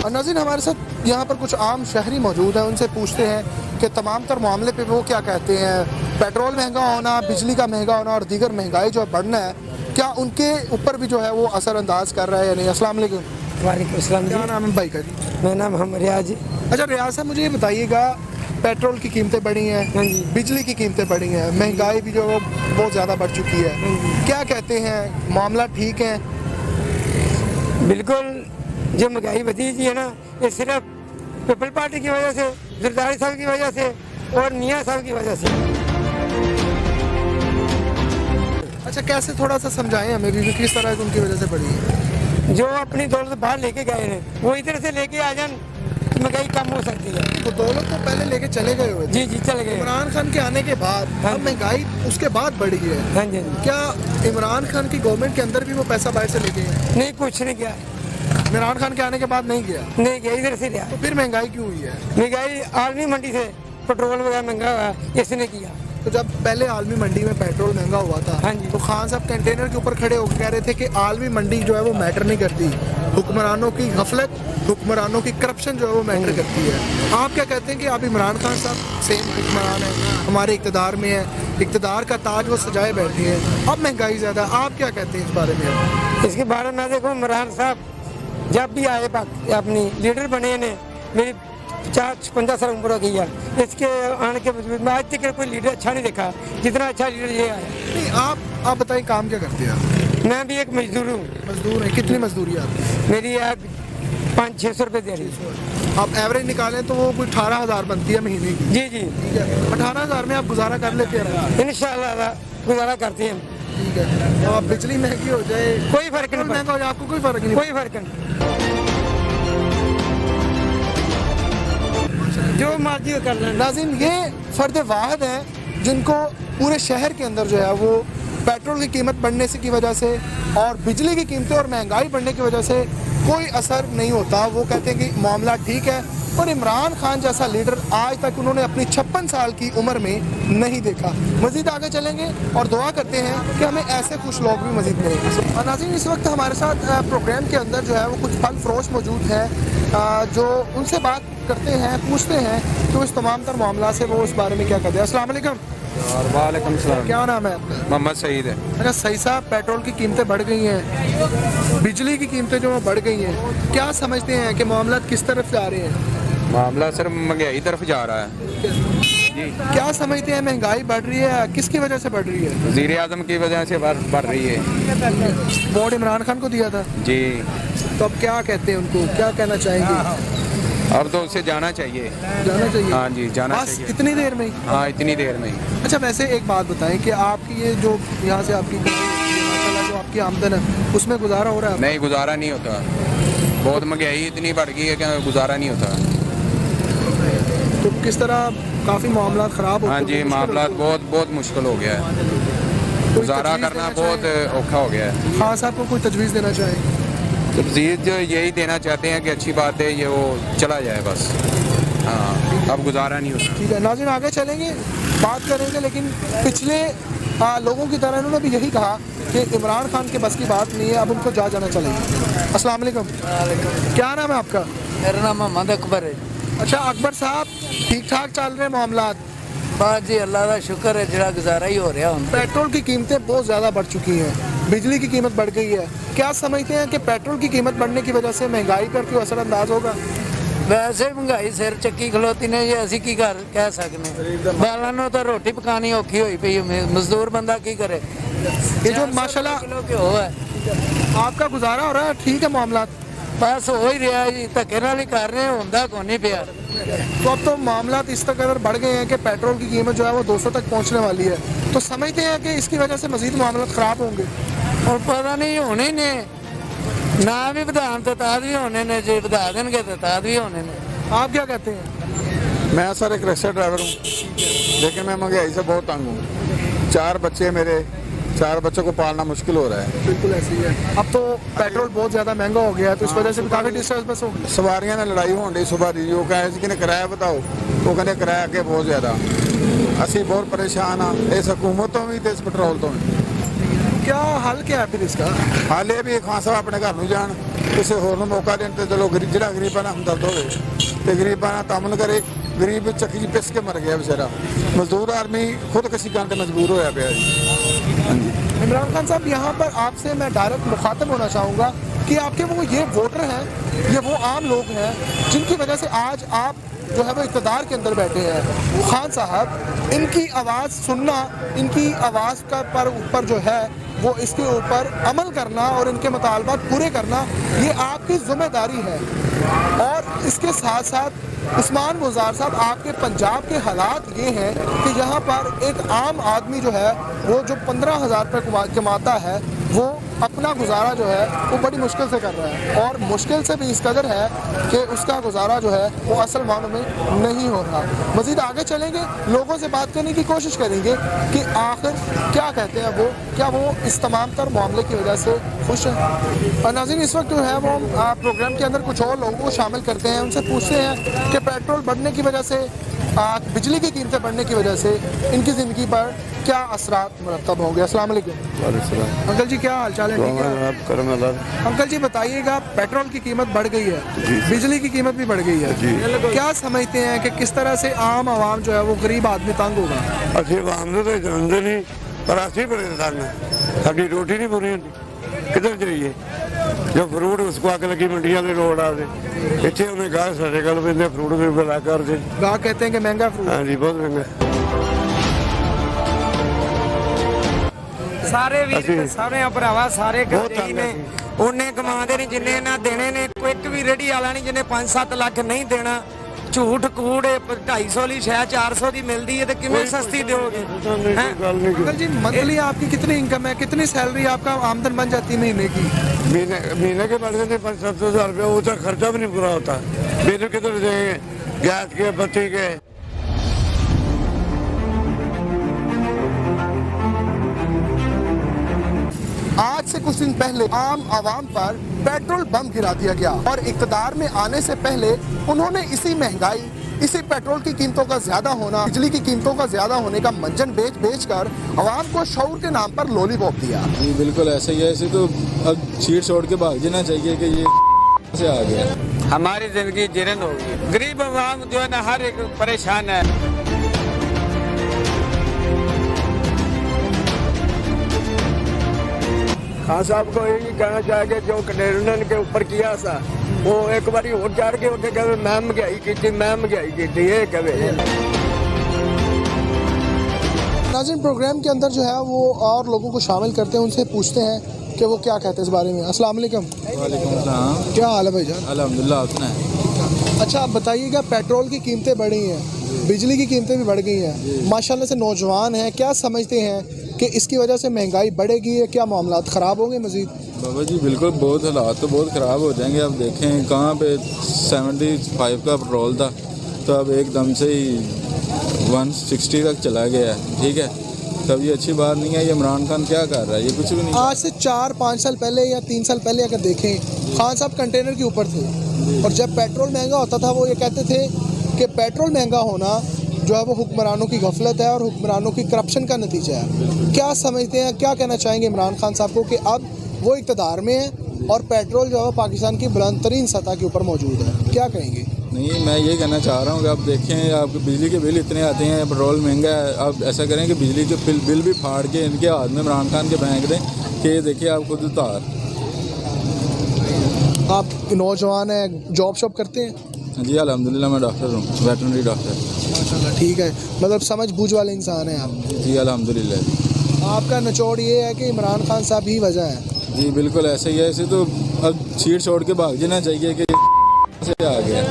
और नाज़रीन, हमारे साथ यहाँ पर कुछ आम शहरी मौजूद हैं, उनसे पूछते हैं कि तमाम तर मामले पे वो क्या कहते हैं। पेट्रोल महंगा होना, बिजली का महंगा होना और दीगर महंगाई जो बढ़ना है, क्या उनके ऊपर भी जो है वो असरअंदाज कर रहा है या नहीं। अस्सलाम वालेकुम। वालेकुम अस्सलाम जी। क्या नाम है भाई का जी? मेरा नाम हम रियाज जी। अच्छा रियाज साहब, मुझे ये बताइएगा, पेट्रोल की कीमतें बढ़ी हैं, हाँ जी। बिजली की कीमतें बढ़ी हैं, महंगाई भी जो है वो बहुत ज़्यादा बढ़ चुकी है, क्या कहते हैं, मामला ठीक है? बिल्कुल, जो महंगाई बढ़ी जी है ना, ये सिर्फ पीपल पार्टी की वजह से, जरदारी साहब की वजह से और मियाँ साहब की वजह से। अच्छा, कैसे थोड़ा सा समझाएं हमें भी किस तरह की उनकी वजह से बढ़ी है? जो अपनी दौलत बाहर लेके गए हैं वो इधर से लेके आ जान तो महंगाई कम हो सकती है। तो दौलत तो पहले लेके चले गए हुए थे। जी जी, चले गए। इमरान खान के आने के बाद हाँ अब जी। महंगाई उसके बाद बढ़ी है। हाँ जी, हाँ जी। क्या इमरान खान की गवर्नमेंट के अंदर भी वो पैसा बाहर से लेके गए? नहीं, कुछ नहीं किया। इमरान खान के आने के बाद नहीं गया, नहीं गया, इधर से लिया। तो फिर महंगाई क्यों हुई है? महंगाई आलमी मंडी से पेट्रोल वगैरह महंगा हुआ, इसने किया। तो जब पहले आलमी मंडी में पेट्रोल महंगा हुआ था, हाँ जी। तो खान साहब कंटेनर के ऊपर खड़े होकर कह रहे थे कि आलमी मंडी जो है वो मैटर नहीं करती, हुक्मरानों की गफलत, हुक्मरानों की करप्शन जो है वो मैटर करती है। आप क्या कहते हैं कि आप इमरान खान साहब सेम हुक्मरान है, हमारे इक़्तिदार में है, इक़्तिदार का ताज वो सजाए बैठे हैं, अब महंगाई ज़्यादा, आप क्या कहते हैं इस बारे में? इसके बारे में देखो, इमरान साहब जब भी आए अपनी लीडर बने ने, मेरी 50 साल उम्र हो गई है, इसके आने के बावजूद मैं आज तक कोई लीडर अच्छा नहीं देखा जितना अच्छा लीडर ये आया। नहीं, आप बताइए, काम क्या करते हैं आप? मैं भी एक मजदूर हूँ। मजदूर है, कितनी मजदूरी है आपकी? मेरी यार 500-600 रुपये दे रही है। आप एवरेज निकालें तो वो कोई 18,000 बनती है महीने की। जी जी, ठीक है, 18,000 में आप गुजारा कर लेते हैं? इंशाल्लाह गुजारा करते हैं। ठीक है, तो आप बिजली महंगी हो जाए, कोई फर्क नहीं महंगा हो जाए, आपको कोई फर्क नहीं? कोई फर्क नहीं, जो मर्जी कर लेना। नाज़रीन, ये फ़र्द वाहिद हैं जिनको पूरे शहर के अंदर जो है वो पेट्रोल की कीमत बढ़ने से की वजह से और बिजली की कीमतें और महंगाई बढ़ने की वजह से कोई असर नहीं होता। वो कहते हैं कि मामला ठीक है, और इमरान खान जैसा लीडर आज तक उन्होंने अपनी 56 साल की उम्र में नहीं देखा। मज़ीद आगे चलेंगे और दुआ करते हैं कि हमें ऐसे कुछ लोग भी मज़ीद मिलेंगे। और नाज़रीन, इस वक्त हमारे साथ प्रोग्राम के अंदर जो है वो कुछ फल फरोश मौजूद हैं, जो उनसे बात करते हैं, पूछते हैं तो इस तमाम तर मामला से वो इस बारे में क्या कहते हैं। अस्सलाम वालेकुम। वालेकुम सलाम। क्या नाम है आपका? मोहम्मद सईद है। अच्छा सही साहब, पेट्रोल की कीमतें बढ़ गई हैं, बिजली की कीमतें जो है बढ़ गई हैं, क्या समझते हैं कि मामला किस तरफ जा रहे हैं? मामला सिर्फ महंगाई तरफ जा रहा है जी। क्या समझते हैं, महंगाई बढ़ रही है, किसकी वजह से बढ़ रही है? वज़ीर आज़म की वजह से बढ़ रही है। वोट इमरान खान को दिया था, जी। तो अब क्या कहते हैं, उनको क्या कहना चाहेंगे? अब तो उससे जाना चाहिए। जाना चाहिए? हाँ जी, जाना बस चाहिए। इतनी देर में ही? हाँ, इतनी देर में ही। अच्छा, वैसे एक बात बताएं कि आपकी ये जो यहाँ से आपकी माशाल्लाह जो आपकी आमदन है उसमें गुजारा हो रहा है? नहीं, गुजारा नहीं होता। बहुत महंगाई इतनी बढ़ गई है कि गुजारा नहीं होता। तो किस तरह काफ़ी मामला ख़राब हाँ जी, मामला बहुत मुश्किल हो गया है। गुजारा करना बहुत औखा हो गया है। हाँ साहब को कोई तजवीज़ देना चाहेंगे? तजवीज़ जो यही देना चाहते हैं कि अच्छी बात है, ये वो चला जाए बस। हाँ, अब गुजारा नहीं होता। ठीक है नाज़रीन, आगे चलेंगे, बात करेंगे, लेकिन पिछले लोगों की तरह इन्होंने भी यही कहा कि इमरान खान के बस की बात नहीं है, अब उनको जाना चाहिए। अस्सलाम वालेकुम, क्या नाम है आपका? मेरा नाम मोहम्मद अकबर है। अच्छा अकबर साहब, ठीक ठाक चल रहे मामला? बस जी अल्लाह का शुक्र है, जरा गुजारा ही हो रहा है। पेट्रोल की कीमतें बहुत ज़्यादा बढ़ चुकी हैं, बिजली की कीमत बढ़ गई है, क्या समझते हैं कि पेट्रोल की कीमत बढ़ने की वजह से महंगाई पर कोई असरअंदाज होगा? वैसे महंगाई सिर चक्की खलोती ने जी, असी की कर कह सकने, बालों ਨੂੰ तो रोटी पकानी औखी हुई पई, मजदूर बंदा की करे। ये जो माशाल्लाह किलो घ्यो है, आपका गुजारा हो रहा है, ठीक है मामला? बस हो ही रहा है जी, धक्के नाल ही कर रहे, होंदा को नहीं पिया। तो अब तो मामला इस कदर बढ़ गए हैं कि पेट्रोल की कीमत जो है वो 200 तक पहुंचने वाली है, तो समझते हैं कि इसकी वजह से मजीद मामला खराब होंगे? और पता नहीं होने ही ने, ना भी विधान तो ताद भी होने ने, जो बता देंगे तो ताद भी होने ने। आप क्या कहते हैं? मैं सर एक रिक्शा ड्राइवर हूँ, लेकिन मैं महंगाई से बहुत तंग हूँ। 4 बच्चे मेरे, 4 बच्चों को पालना मुश्किल हो रहा है। बिल्कुल ऐसी है, अब तो पेट्रोल बहुत ज़्यादा महंगा हो गया है, तो इस वजह से भी काफ़ी डिस्टर्बेंस हो गई। सवारियां ने लड़ाई होने डी सवारी, वो कहे कि किराया बताओ, वो कहते किराया अगे बहुत ज़्यादा। असी बहुत परेशान हाँ इस हुकूमत तो भी तो इस पेट्रोल तो भी। क्या हल क्या है फिर इसका? हाल ये भी खान साहब अपने घर में जान, किसी होर ਨੂੰ मौका देने तो चलो ਜਿਹੜਾ ਗਰੀਬਾਂ ਨਾਲ ਹਮਦਰਦ ਹੋਵੇ ਤੇ ਗਰੀਬਾਂ ਨਾਲ ਤਾਮਨ करे। गरीब ਚੱਕੀ ਪਿਸ ਕੇ ਮਰ ਗਿਆ बेचारा, मजदूर आदमी खुदकशी करने पे मजबूर होया पिया जी। इमरान खान साहब, यहाँ पर आपसे मैं डायरेक्ट मुखातब होना चाहूँगा कि आपके वो ये वोटर हैं, ये वो आम लोग हैं जिनकी वजह से आज आप जो है वो इक़्तिदार के अंदर बैठे हैं। खान साहब, इनकी आवाज़ सुनना, इनकी आवाज़ का पर ऊपर जो है वो इसके ऊपर अमल करना और इनके मुतालबात पूरे करना, ये आपकी ज़िम्मेदारी है। और इसके साथ साथ उस्मान गुजार साहब, आपके पंजाब के हालात ये हैं कि यहाँ पर एक आम आदमी जो है वो जो 15,000 रुपये कमाता है, वो अपना गुजारा जो है वो बड़ी मुश्किल से कर रहा है, और मुश्किल से भी इस कदर है कि उसका गुजारा जो है वो असल मानों में नहीं हो रहा। मज़ीद आगे चलेंगे, लोगों से बात करने की कोशिश करेंगे कि आखिर क्या कहते हैं वो, क्या वो इस तमाम तर मामले की वजह से खुश हैं। और नाज़रीन, इस वक्त जो है वो प्रोग्राम के अंदर कुछ और लोगों को शामिल करते हैं, उनसे पूछते हैं कि पेट्रोल बढ़ने की वजह से, बिजली की कीमतें बढ़ने की वजह से इनकी ज़िंदगी पर क्या असरात मुरतब होंगे। अस्सलाम वालेकुम अंकल जी, क्या हाल चाल है? ठीक है अंकल जी, बताइएगा, पेट्रोल की कीमत बढ़ गई है, बिजली की कीमत भी बढ़ गई है, क्या समझते हैं कि किस तरह से आम आवाम जो है वो गरीब आदमी तंग होगा? ਅਸੀਂ ਆਵਾਮ ਨੂੰ ਤਾਂ ਜਾਣਦੇ ਨਹੀਂ, ਪਰ ਅਸੀਂ परेशान हैं, ਸਾਡੀ रोटी नहीं पूरी होती, किधर जाइए? जो फ्रूट उसको आग लगी मंडियां में रोड आ गए, इतने उन्हें गाह साढ़े गल पे फ्रूट भी बना कर दे। गाह कहते हैं कि महंगा फ्रूट? हाँ जी, बहुत महंगा। ਸਾਰੇ ਵੀਰ ਸਾਰੇ ਭਰਾਵਾ ਸਾਰੇ ਕਰਦੇ ਨੇ, ਉਹਨੇ ਕਮਾਉਂਦੇ ਨਹੀਂ ਜਿੰਨੇ ਇਹਨਾਂ ਦੇਣੇ ਨੇ। ਕੋਈ ਇੱਕ ਵੀ ਰੇੜੀ ਵਾਲਾ ਨਹੀਂ ਜਿਹਨੇ 5-7 ਲੱਖ नहीं देना। ਝੂਠ ਕੂੜ 250 वाली शह 400 ਦੀ ਮਿਲਦੀ ਹੈ ਤੇ ਕਿਵੇਂ ਸਸਤੀ ਦਿਓਗੇ? अंकल जी, मंथली आपकी कितनी इनकम है, कितनी सैलरी आपका आमदन बन जाती है महीने की? महीने के बढ़ जाते 5-7 हज़ार रुपया, वो तो खर्चा भी नहीं पूरा होता। महीने किधर जाएंगे, गैस के, बत्ती के। आज से कुछ दिन पहले आम आवाम पर पेट्रोल बम गिरा दिया गया, और इक़्तिदार में आने से पहले उन्होंने इसी महंगाई, इसी पेट्रोल की कीमतों का ज्यादा होना, बिजली की कीमतों का ज्यादा होने का मंजन बेच कर आवाम को शऊर के नाम पर लॉलीपॉप दिया। जी बिल्कुल ऐसे ही है, ऐसे तो अब छीट छोड़ के भाग जाना चाहिए कि ये से आ गया। हमारी ज़िंदगी जीरन हो गई, गरीब आवाम जो है ना हर एक परेशान है। खान साहब को यही कहना चाहेंगे, जो कंटेनर के ऊपर किया था वो एक बार और चढ़ के उठे कहे मैं महंगाई की, मैं महंगाई की, ये कहे। नाज़रीन, प्रोग्राम के अंदर जो है वो और लोगों को शामिल करते हैं, उनसे पूछते हैं कि वो क्या कहते हैं इस बारे में। अस्सलाम वालेकुम। वालेकुम अस्सलाम। क्या हाल है भाईजान? अल्हम्दुलिल्लाह, अपना है। अच्छा, आप बताइएगा, पेट्रोल की कीमतें बढ़ी हैं, बिजली की कीमतें भी बढ़ गई हैं, माशाल्लाह से नौजवान हैं, क्या समझते हैं कि इसकी वजह से महंगाई बढ़ेगी या क्या मामला ख़राब होंगे मज़ीद? बाबा जी बिल्कुल, बहुत हालात तो बहुत ख़राब हो जाएंगे। अब देखें कहाँ पे 75 का पेट्रोल था, तो अब एकदम से ही 160 तक चला गया है। ठीक है, तब ये अच्छी बात नहीं है। ये इमरान खान क्या कर रहा है? ये कुछ भी नहीं। आज से 4-5 साल पहले या 3 साल पहले अगर देखें, खान साहब कंटेनर के ऊपर थे, और जब पेट्रोल महंगा होता था वो ये कहते थे कि पेट्रोल महंगा होना जो है वो हुक्मरानों की गफलत है और हुक्मरानों की करप्शन का नतीजा है। क्या समझते हैं, क्या कहना चाहेंगे इमरान खान साहब को कि अब वो इक़्तिदार में है और पेट्रोल जो है पाकिस्तान की बुलंद तरीन सतह के ऊपर मौजूद है, क्या कहेंगे? नहीं, मैं ये कहना चाह रहा हूँ कि आप देखें, आप बिजली के बिल इतने आते हैं, पेट्रोल महंगा है, आप ऐसा करें कि बिजली के बिल भी फाड़ के इनके हाथ में इमरान खान के फेंक दें कि देखिए आप खुद उतार। आप नौजवान हैं, जॉब शॉब करते हैं? जी अल्हम्दुलिल्लाह, मैं डॉक्टर हूँ, वेटरनरी डॉक्टर। ठीक है, मतलब समझ बूझ वाले इंसान हैं आप? जी अल्हम्दुलिल्लाह। आपका निचोड़ ये है कि इमरान खान साहब ही वजह है? जी बिल्कुल ऐसे ही है। ऐसे तो अब सीट छोड़ के भाग जाना चाहिए कि से आ गया।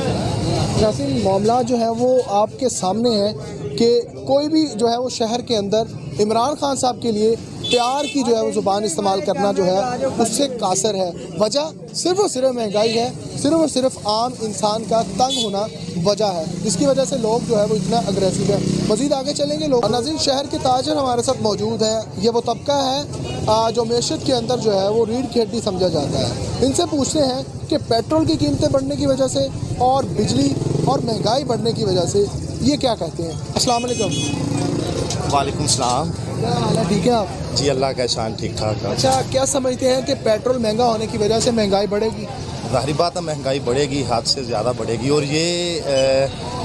नाज़रीन, मामला जो है वो आपके सामने है कि कोई भी जो है वो शहर के अंदर इमरान खान साहब के लिए प्यार की जो है वो ज़ुबान इस्तेमाल करना जो है उससे कासर है। वजह सिर्फ और सिर्फ महंगाई है, सिर्फ और सिर्फ आम इंसान का तंग होना वजह है, जिसकी वजह से लोग जो है वो इतना अग्रेसिव है। मज़ीद आगे चलेंगे लोग। नाज़रीन, शहर के ताजर हमारे साथ मौजूद हैं। ये वो तबका है जो मैशत के अंदर जो है वो रीढ़ की हड्डी समझा जाता है। इनसे पूछते हैं कि पेट्रोल की कीमतें बढ़ने की वजह से और बिजली और महंगाई बढ़ने की वजह से ये क्या कहते हैं। अस्सलाम वालेकुम। वालेकुम सलाम। क्या हाल है, ठीक है आप? जी अल्लाह का एहसान, ठीक ठाक है। अच्छा, क्या समझते हैं कि पेट्रोल महंगा होने की वजह से महंगाई बढ़ेगी? ज़ाहिर बात है महंगाई बढ़ेगी, हद से ज़्यादा बढ़ेगी। और ये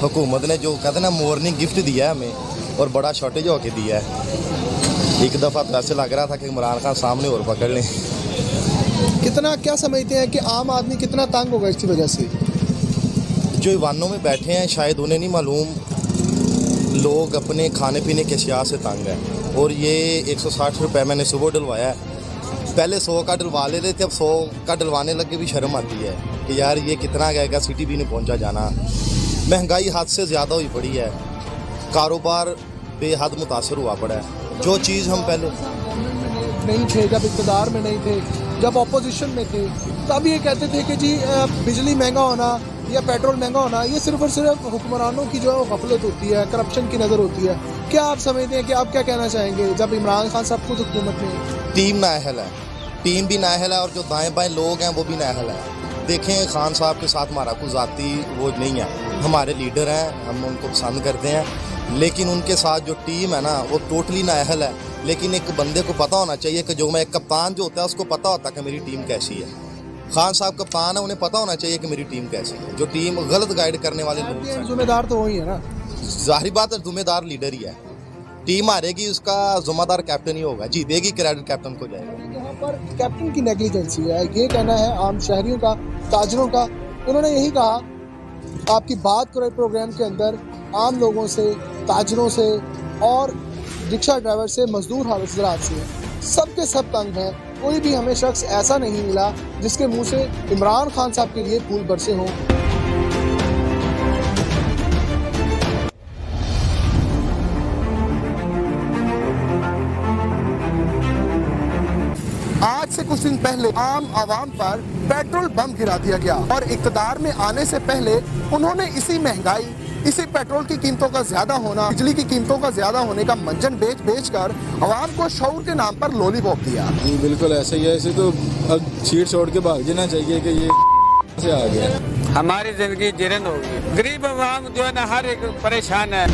हुकूमत ने जो कहते हैं ना मॉर्निंग गिफ्ट दिया है हमें और बड़ा शॉर्टेज होके दिया है। एक दफ़ा तो ऐसे लग रहा था कि इमरान खान सामने और पकड़ लें। कितना क्या समझते हैं कि आम आदमी कितना तंग होगा इसकी वजह से? जो ईवानों में बैठे हैं शायद उन्हें नहीं मालूम, लोग अपने खाने पीने के अशिया से तंग हैं। और ये 160 रुपये मैंने सुबह डलवाया है, पहले 100 का डलवा ले रहे थे, अब 100 का डलवाने लगे भी शर्म आती है कि यार ये कितना गएगा, सिटी भी नहीं पहुंचा जाना। महंगाई हद से ज़्यादा हुई पड़ी है, कारोबार बेहद मुतासर हुआ पड़ा है। जो चीज़ हम पहले नहीं थे, जब इक़्तिदार में नहीं थे, जब अपोजिशन में थे, तब ये कहते थे कि जी बिजली महंगा होना या पेट्रोल महंगा होना ये सिर्फ और सिर्फ हुक्मरानों की जो गफलत होती है, करप्शन की नज़र होती है। क्या आप समझते हैं कि आप क्या कहना चाहेंगे जब इमरान खान साहब खुद हुकूमत में? टीम नाअहल है, टीम भी नाअहल है और जो दाएं बाएं लोग हैं वो भी नाअहल है। देखें, खान साहब के साथ हमारा कोई ज़ाती वो नहीं है, हमारे लीडर हैं, हम उनको पसंद करते हैं, लेकिन उनके साथ जो टीम है ना वो टोटली नाअहल है। लेकिन एक बंदे को पता होना चाहिए कि जो मैं एक कप्तान जो होता है उसको पता होता है कि मेरी टीम कैसी है। खान साहब कप्तान है, उन्हें पता होना चाहिए कि मेरी टीम कैसी है। जो टीम गलत गाइड करने वाले लोग, जिम्मेदार तो वही है ना। जाहिर बात है जिम्मेदार लीडर ही है। टीम हारेगी उसका जिम्मेदार कैप्टन ही होगा, जीतेगी क्रेडिट कैप्टन को जाएगा। यहाँ पर कैप्टन की नेग्लिजेंसी है, ये कहना है आम शहरियों का, ताजरों का। उन्होंने यही कहा, आपकी बात करें प्रोग्राम के अंदर आम लोगों से, ताजरों से और रिक्शा ड्राइवर से, मजदूर हजरात से, सबके सब तंग हैं। कोई भी हमें शख्स ऐसा नहीं मिला जिसके मुंह से इमरान खान साहब के लिए फूल बरसे हों। आज से कुछ दिन पहले आम आवाम पर पेट्रोल बम गिरा दिया गया और इक़्तिदार में आने से पहले उन्होंने इसी महंगाई, इसी पेट्रोल की कीमतों का ज्यादा होना, बिजली की कीमतों का ज्यादा होने का मंजन बेच कर आवाम को शऊर के नाम पर लॉलीपॉप दिया। जी बिल्कुल ऐसे ही है। ऐसे तो अब सीट छोड़ के भाग जाना चाहिए कि ये से आ गया। हमारी ज़िंदगी जिरन हो गई, गरीब आवाम जो है ना हर एक परेशान है।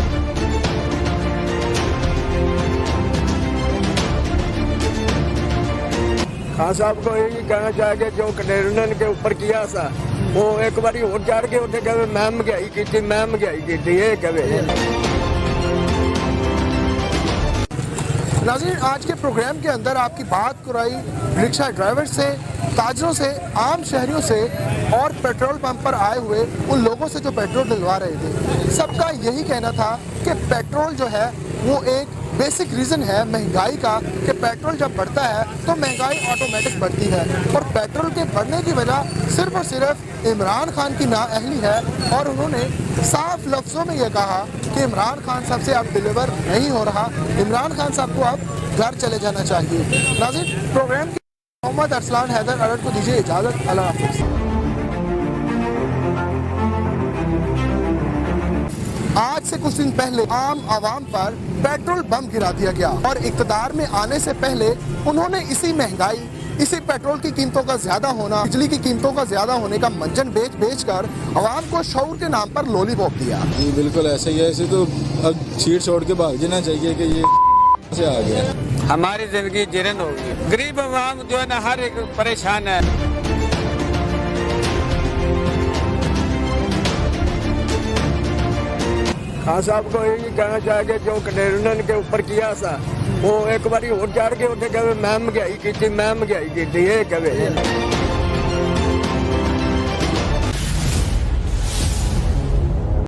खान साहब को यही कहना चाहिए जो कनेरन के ऊपर किया था वो एक बार और चढ़ के उठे कहे मैं महंगाई की, मैं महंगाई की, ये कहे। नाज़रीन, आज के प्रोग्राम के अंदर आपकी बात कराई रिक्शा ड्राइवर से, ताजरों से, आम शहरियों से और पेट्रोल पंप पर आए हुए उन लोगों से जो पेट्रोल डलवा रहे थे। सबका यही कहना था कि पेट्रोल जो है वो एक बेसिक रीज़न है महंगाई का, कि पेट्रोल जब बढ़ता है तो महंगाई ऑटोमेटिक बढ़ती है। और पेट्रोल के बढ़ने की वजह सिर्फ और सिर्फ इमरान खान की नाअहली है। और उन्होंने साफ लफ्ज़ों में यह कहा कि इमरान खान साहब से अब डिलीवर नहीं हो रहा, इमरान खान साहब को अब घर चले जाना चाहिए। नाज़रीन, प्रोग्राम की मोहम्मद अरसलान हैदर अलर्ट को दीजिए इजाज़त। अल्लाह हाफ़िज़। आज से कुछ दिन पहले आम आवाम पर पेट्रोल बम गिरा दिया गया और इक़्तिदार में आने से पहले उन्होंने इसी महंगाई, इसी पेट्रोल की कीमतों का ज्यादा होना, बिजली की कीमतों का ज्यादा होने का मंजन बेच कर आवाम को शऊर के नाम पर लॉलीपॉप दिया। जी बिल्कुल ऐसे ही है। ऐसे तो अब सीट छोड़ के भाग जाना चाहिए कि ये से आ गया। हमारी जिंदगी जिरन हो गई। गरीब आवाम जो है ना हर एक परेशान है। खान साहब को यही कहना चाहेंगे जो कंटेनर के ऊपर किया था वो एक बार और चढ़ के उठे कहे मैं महंगाई की, मैं महंगाई की, ये कहे